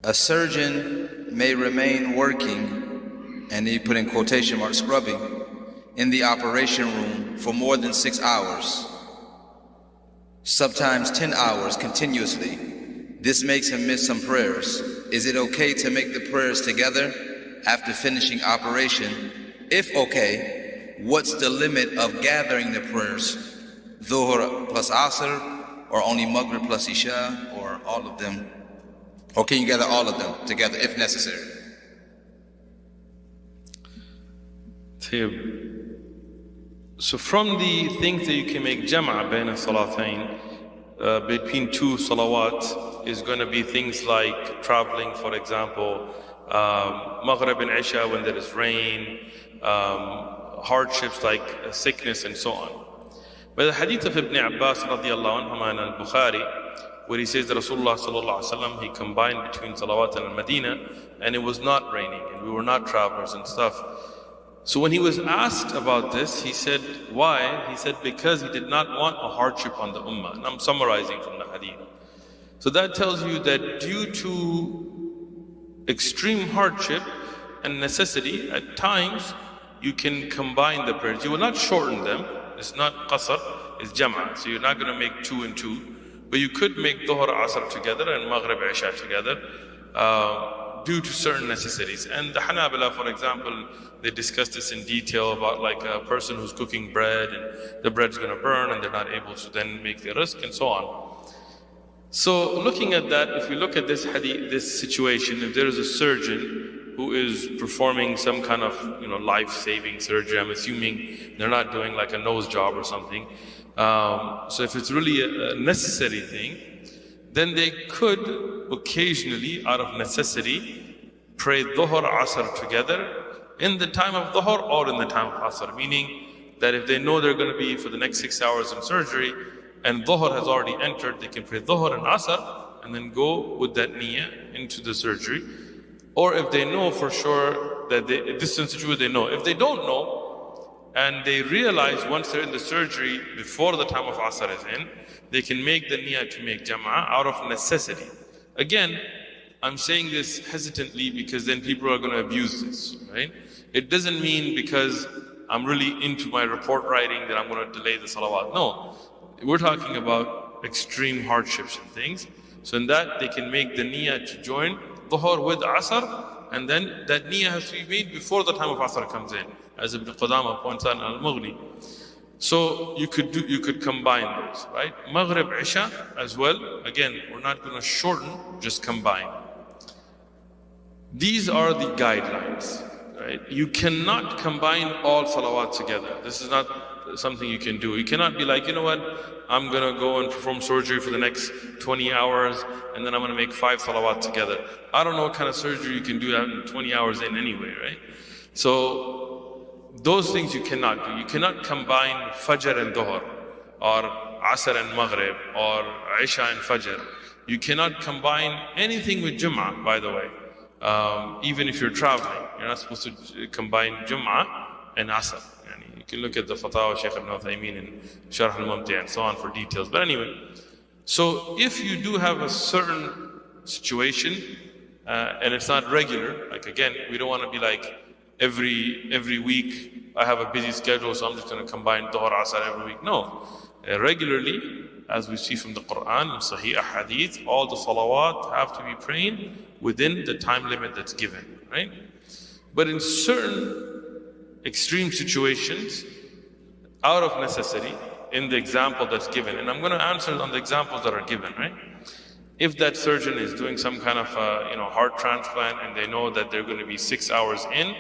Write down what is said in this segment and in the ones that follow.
a surgeon may remain working, and he put in quotation marks, scrubbing, in the operation room for more than 6 hours, sometimes 10 hours continuously. This makes him miss some prayers. Is it okay to make the prayers together after finishing operation? If okay, what's the limit of gathering the prayers? Dhuhr plus Asr, or only Maghrib plus Isha, or all of them? Or can you gather all of them together if necessary? So from the things that you can make jam'a bayna salatain, between two salawat, is going to be things like traveling, for example, Maghrib and Isha when there is rain, hardships like sickness and so on. But the hadith of Ibn Abbas radiallahu anhu in al-Bukhari, where he says that Rasulullah sallallahu alaihi wasallam, he combined between salawat and Medina, and it was not raining, and we were not travelers and stuff. So when he was asked about this, he said, why? He said, because he did not want a hardship on the ummah. And I'm summarizing from the hadith. So that tells you that due to extreme hardship and necessity, at times you can combine the prayers. You will not shorten them. It's not qasr, it's jam'a. So you're not going to make 2 and 2. But you could make Dhuhr, Asr together and Maghrib, Isha together due to certain necessities. And the Hanabila, for example, they discuss this in detail about like a person who's cooking bread and the bread's going to burn and they're not able to then make the rizq and so on. So looking at that, if we look at this hadith, this situation, if there is a surgeon who is performing some kind of life-saving surgery, I'm assuming they're not doing like a nose job or something. So if it's really a necessary thing, then they could occasionally, out of necessity, pray Dhuhr, Asr together in the time of Dhuhr or in the time of Asr. Meaning that if they know they're going to be for the next 6 hours in surgery and Dhuhr has already entered, they can pray Dhuhr and Asr and then go with that niyyah into the surgery. Or if they know for sure that this is a situation they know. If they don't know, and they realize once they're in the surgery, before the time of Asr is in, they can make the niyyah to make jam'ah out of necessity. Again, I'm saying this hesitantly because then people are going to abuse this, right? It doesn't mean because I'm really into my report writing that I'm going to delay the salawat. No, we're talking about extreme hardships and things. So in that, they can make the niyyah to join Dhuhr with Asr, and then that niyyah has to be made before the time of Asr comes in, as Ibn Qudama points out in Al-Mughni. So you could combine those, right? Maghrib, Isha as well. Again, we're not going to shorten, just combine. These are the guidelines, right? You cannot combine all salawat together. This is not something you can do. You cannot be like, you know what, I'm going to go and perform surgery for the next 20 hours and then I'm going to make 5 salawat together. I don't know what kind of surgery you can do that in 20 hours in anyway, right? So those things you cannot do. You cannot combine Fajr and Dhuhr, or Asr and Maghrib, or Isha and Fajr. You cannot combine anything with Jum'ah, by the way. Even if you're traveling, you're not supposed to combine Jum'ah and Asr. You can look at the Fatawa Shaykh Ibn Uthaymin and Sharh al-Mumti and so on for details. But anyway, so if you do have a certain situation and it's not regular, like again, we don't want to be like every week I have a busy schedule, so I'm just going to combine Dhuhr, Asr every week. No, regularly, as we see from the Quran and Sahih Hadith, all the salawat have to be prayed within the time limit that's given, right? But in certain extreme situations, out of necessity, in the example that's given, and I'm going to answer on the examples that are given, right? If that surgeon is doing some kind of heart transplant and they know that they're going to be 6 hours in,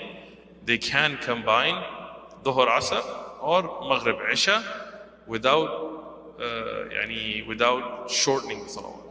they can combine Dhuhr, Asr or Maghrib, Isha without shortening the salawat.